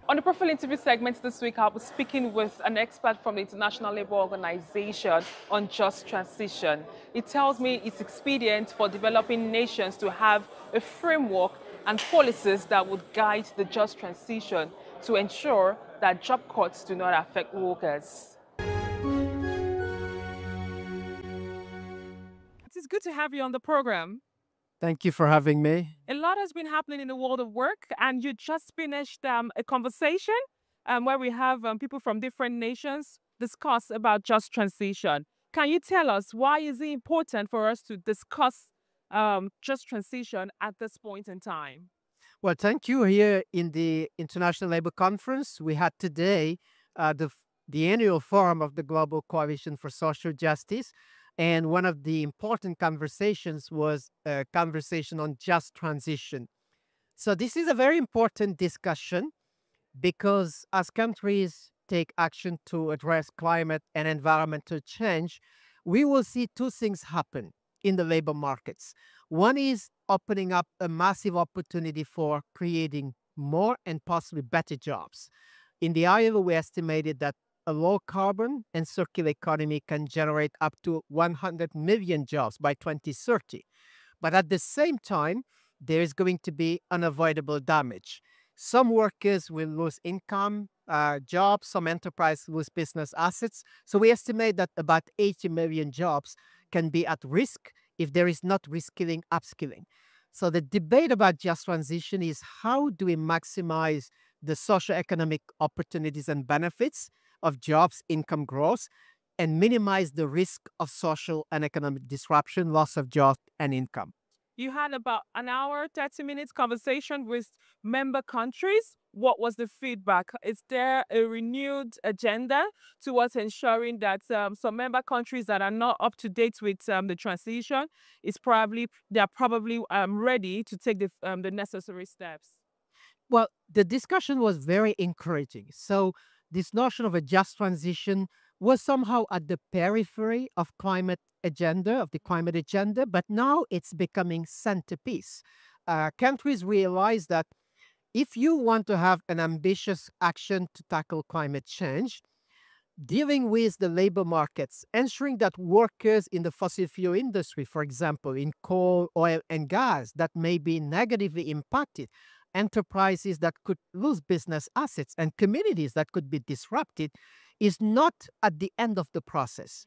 On the profile interview segment this week, I'll be speaking with an expert from the International Labour Organization on just transition. It tells me it's expedient for developing nations to have a framework and policies that would guide the just transition to ensure that job cuts do not affect workers. It is good to have you on the program. Thank you for having me. A lot has been happening in the world of work, and you just finished a conversation where we have people from different nations discuss about just transition. Can you tell us why is it important for us to discuss just transition at this point in time? Well, thank you. Here in the International Labour Conference, we had today the annual forum of the Global Coalition for Social Justice. And one of the important conversations was a conversation on just transition. So, this is a very important discussion because as countries take action to address climate and environmental change, we will see two things happen in the labor markets. One is opening up a massive opportunity for creating more and possibly better jobs. In the ILO, we estimated that a low carbon and circular economy can generate up to 100 million jobs by 2030. But at the same time, there is going to be unavoidable damage. Some workers will lose income, jobs, some enterprises lose business assets. So we estimate that about 80 million jobs can be at risk if there is not reskilling, upskilling. So the debate about just transition is how do we maximize the socioeconomic opportunities and benefits of jobs, income growth, and minimize the risk of social and economic disruption, loss of jobs and income. You had about an hour, 30 minutes conversation with member countries. What was the feedback? Is there a renewed agenda towards ensuring that some member countries that are not up to date with the transition they're probably ready to take the necessary steps? Well, the discussion was very encouraging. So, this notion of a just transition was somehow at the periphery of the climate agenda, but now it's becoming centerpiece. Countries realize that if you want to have an ambitious action to tackle climate change, dealing with the labor markets, ensuring that workers in the fossil fuel industry, for example, in coal, oil, and gas, that may be negatively impacted, enterprises that could lose business assets, and communities that could be disrupted, is not at the end of the process.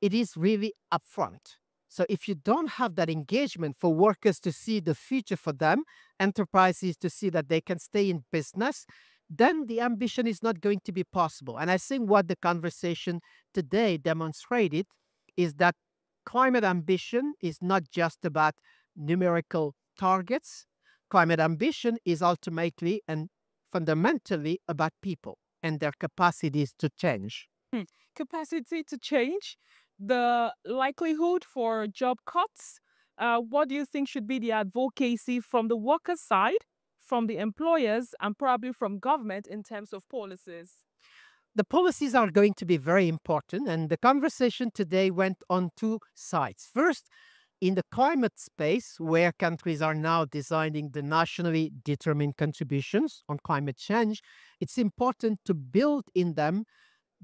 It is really upfront. So if you don't have that engagement for workers to see the future for them, enterprises to see that they can stay in business, then the ambition is not going to be possible. And I think what the conversation today demonstrated is that climate ambition is not just about numerical targets. Climate ambition is ultimately and fundamentally about people and their capacities to change. Capacity to change, the likelihood for job cuts. What do you think should be the advocacy from the worker side, from the employers, and probably from government in terms of policies? The policies are going to be very important, and the conversation today went on two sides. First, in the climate space, where countries are now designing the nationally determined contributions on climate change, it's important to build in them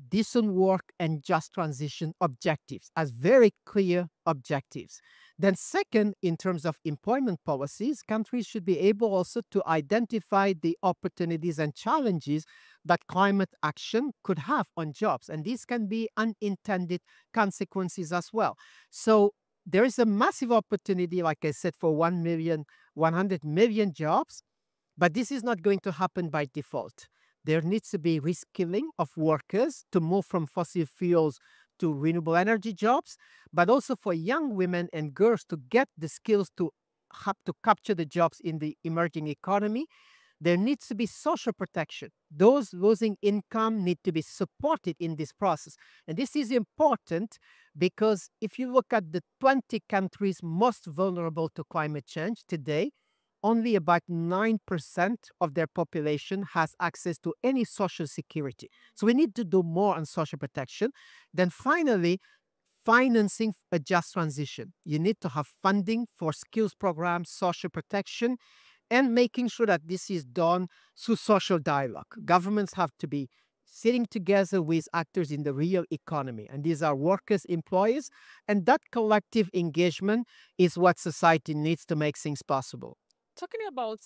decent work and just transition objectives as very clear objectives. Then, second, in terms of employment policies, countries should be able also to identify the opportunities and challenges that climate action could have on jobs. And these can be unintended consequences as well. So, there is a massive opportunity, like I said, for 100 million jobs, but this is not going to happen by default. There needs to be reskilling of workers to move from fossil fuels to renewable energy jobs, but also for young women and girls to get the skills to have to capture the jobs in the emerging economy. There needs to be social protection. Those losing income need to be supported in this process. And this is important because if you look at the 20 countries most vulnerable to climate change today, only about 9% of their population has access to any social security. So we need to do more on social protection. Then finally, financing a just transition. You need to have funding for skills programs, social protection, and making sure that this is done through social dialogue. Governments have to be sitting together with actors in the real economy, and these are workers, employers, and that collective engagement is what society needs to make things possible. Talking about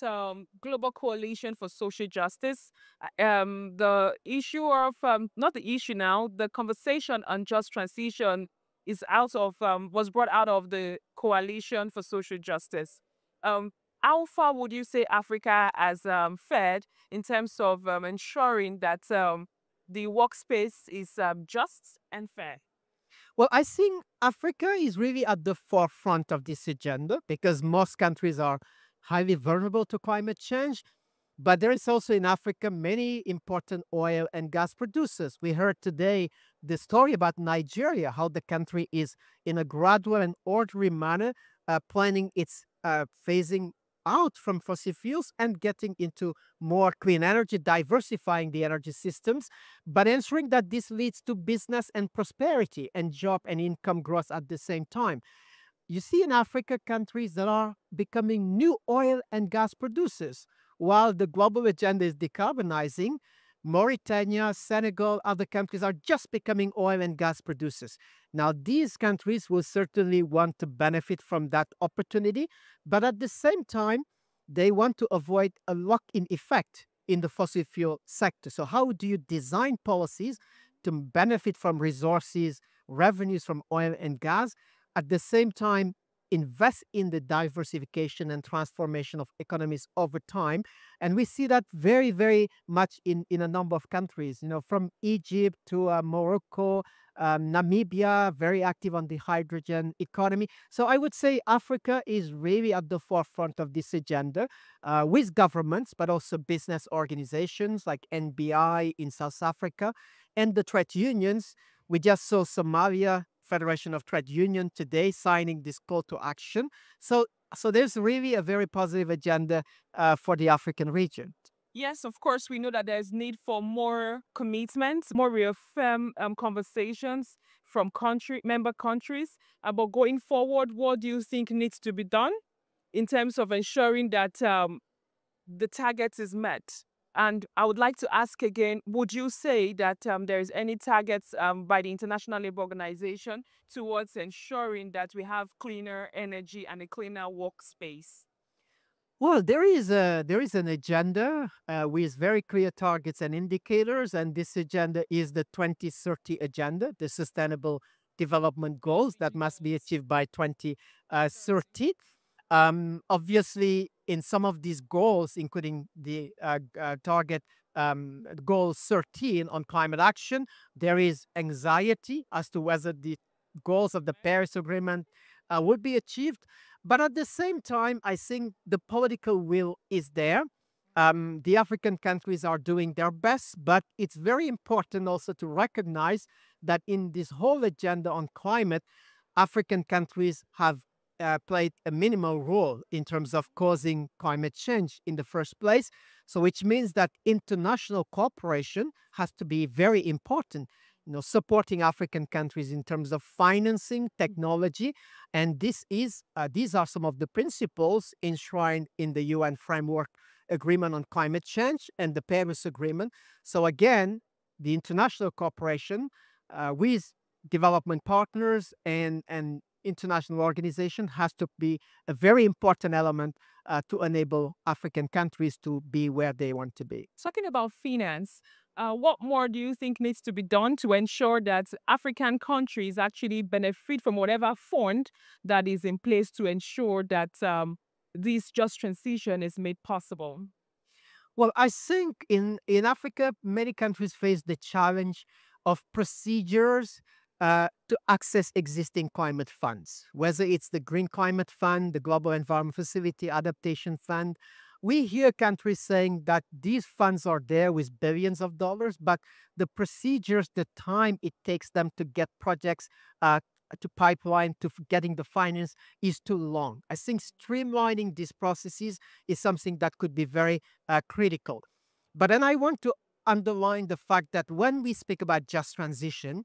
global coalition for social justice, the issue of not the issue now, the conversation on just transition is out of was brought out of the coalition for social justice. Um, how far would you say Africa has fared in terms of ensuring that the workspace is just and fair? Well, I think Africa is really at the forefront of this agenda because most countries are highly vulnerable to climate change. But there is also in Africa many important oil and gas producers. We heard today the story about Nigeria, how the country is in a gradual and orderly manner planning its phasing out from fossil fuels and getting into more clean energy, diversifying the energy systems, but ensuring that this leads to business and prosperity and job and income growth at the same time. You see in Africa countries that are becoming new oil and gas producers. While the global agenda is decarbonizing, Mauritania, Senegal, other countries are just becoming oil and gas producers. Now, these countries will certainly want to benefit from that opportunity, but at the same time, they want to avoid a lock in effect in the fossil fuel sector. So, how do you design policies to benefit from resources, revenues from oil and gas? At the same time, invest in the diversification and transformation of economies over time. And we see that very, very much in a number of countries, from Egypt to Morocco, Namibia, very active on the hydrogen economy. So I would say Africa is really at the forefront of this agenda with governments, but also business organizations like NBI in South Africa and the trade unions. We just saw Somalia Federation of Trade Union today signing this call to action. So there's really a very positive agenda for the African region. Yes, of course, we know that there's need for more commitments, more reaffirm conversations from member countries about going forward. What do you think needs to be done in terms of ensuring that the target is met? And I would like to ask again, would you say that there is any targets by the International Labour Organization towards ensuring that we have cleaner energy and a cleaner workspace? Well, there is an agenda with very clear targets and indicators, and this agenda is the 2030 agenda, the Sustainable Development Goals that must be achieved by 2030. Obviously, in some of these goals, including the target goal 13 on climate action, there is anxiety as to whether the goals of the Paris Agreement would be achieved. But at the same time, I think the political will is there. The African countries are doing their best, but it's very important also to recognize that in this whole agenda on climate, African countries have played a minimal role in terms of causing climate change in the first place. So, which means that international cooperation has to be very important. Supporting African countries in terms of financing technology, and these are some of the principles enshrined in the UN Framework Agreement on Climate Change and the Paris Agreement. So again, the international cooperation with development partners and international organization has to be a very important element to enable African countries to be where they want to be. Talking about finance, what more do you think needs to be done to ensure that African countries actually benefit from whatever fund that is in place to ensure that this just transition is made possible? Well, I think in Africa, many countries face the challenge of procedures to access existing climate funds, whether it's the Green Climate Fund, the Global Environment Facility Adaptation Fund. We hear countries saying that these funds are there with billions of dollars, but the procedures, the time it takes them to get projects to pipeline to getting the finance is too long. I think streamlining these processes is something that could be very critical. But then I want to underline the fact that when we speak about just transition,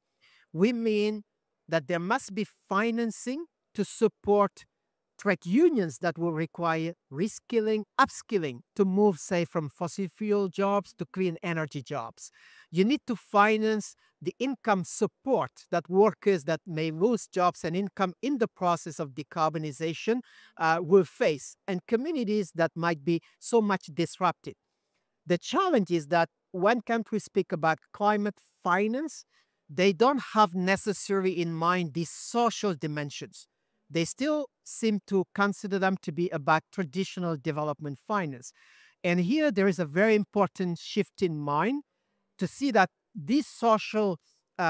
we mean that there must be financing to support trade unions that will require reskilling, upskilling to move, say, from fossil fuel jobs to clean energy jobs. You need to finance the income support that workers that may lose jobs and income in the process of decarbonization will face, and communities that might be so much disrupted. The challenge is that when countries speak about climate finance, they don't have necessarily in mind these social dimensions. They still seem to consider them to be about traditional development finance. And here there is a very important shift in mind to see that these social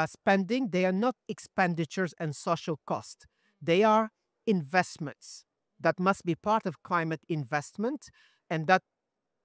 spending, they are not expenditures and social costs. They are investments that must be part of climate investment, and that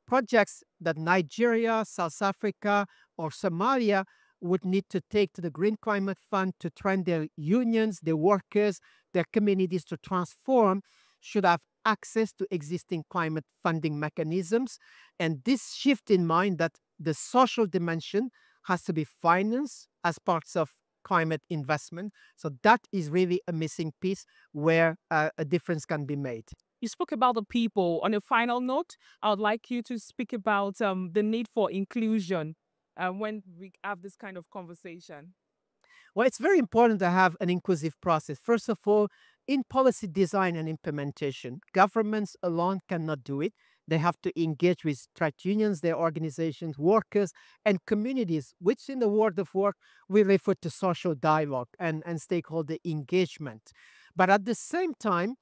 projects that Nigeria, South Africa, or Somalia would need to take to the Green Climate Fund to train their unions, their workers, their communities to transform should have access to existing climate funding mechanisms. And this shift in mind that the social dimension has to be financed as parts of climate investment. So that is really a missing piece where a difference can be made. You spoke about the people. On a final note, I would like you to speak about the need for inclusion when we have this kind of conversation. Well, it's very important to have an inclusive process. First of all, in policy design and implementation, governments alone cannot do it. They have to engage with trade unions, their organizations, workers, and communities, which in the world of work, we refer to social dialogue and stakeholder engagement. But at the same time,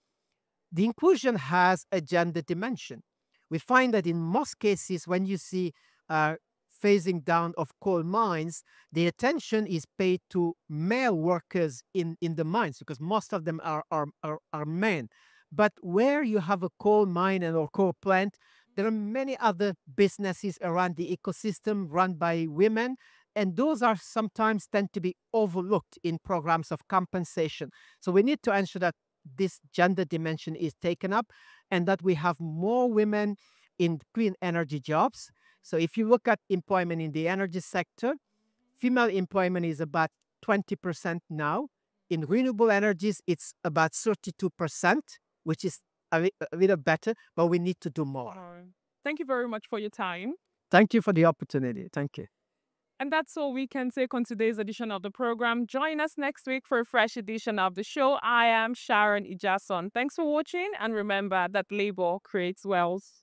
the inclusion has a gender dimension. We find that in most cases, when you see phasing down of coal mines, the attention is paid to male workers in the mines because most of them are men. But where you have a coal mine and or coal plant, there are many other businesses around the ecosystem run by women, and those are sometimes tend to be overlooked in programs of compensation. So we need to ensure that this gender dimension is taken up and that we have more women in clean energy jobs. So if you look at employment in the energy sector, female employment is about 20% now. In renewable energies, it's about 32%, which is a little better, but we need to do more. Thank you very much for your time. Thank you for the opportunity. Thank you. And that's all we can take on today's edition of the program. Join us next week for a fresh edition of the show. I am Sharon Ijason. Thanks for watching, and remember that labor creates wealth.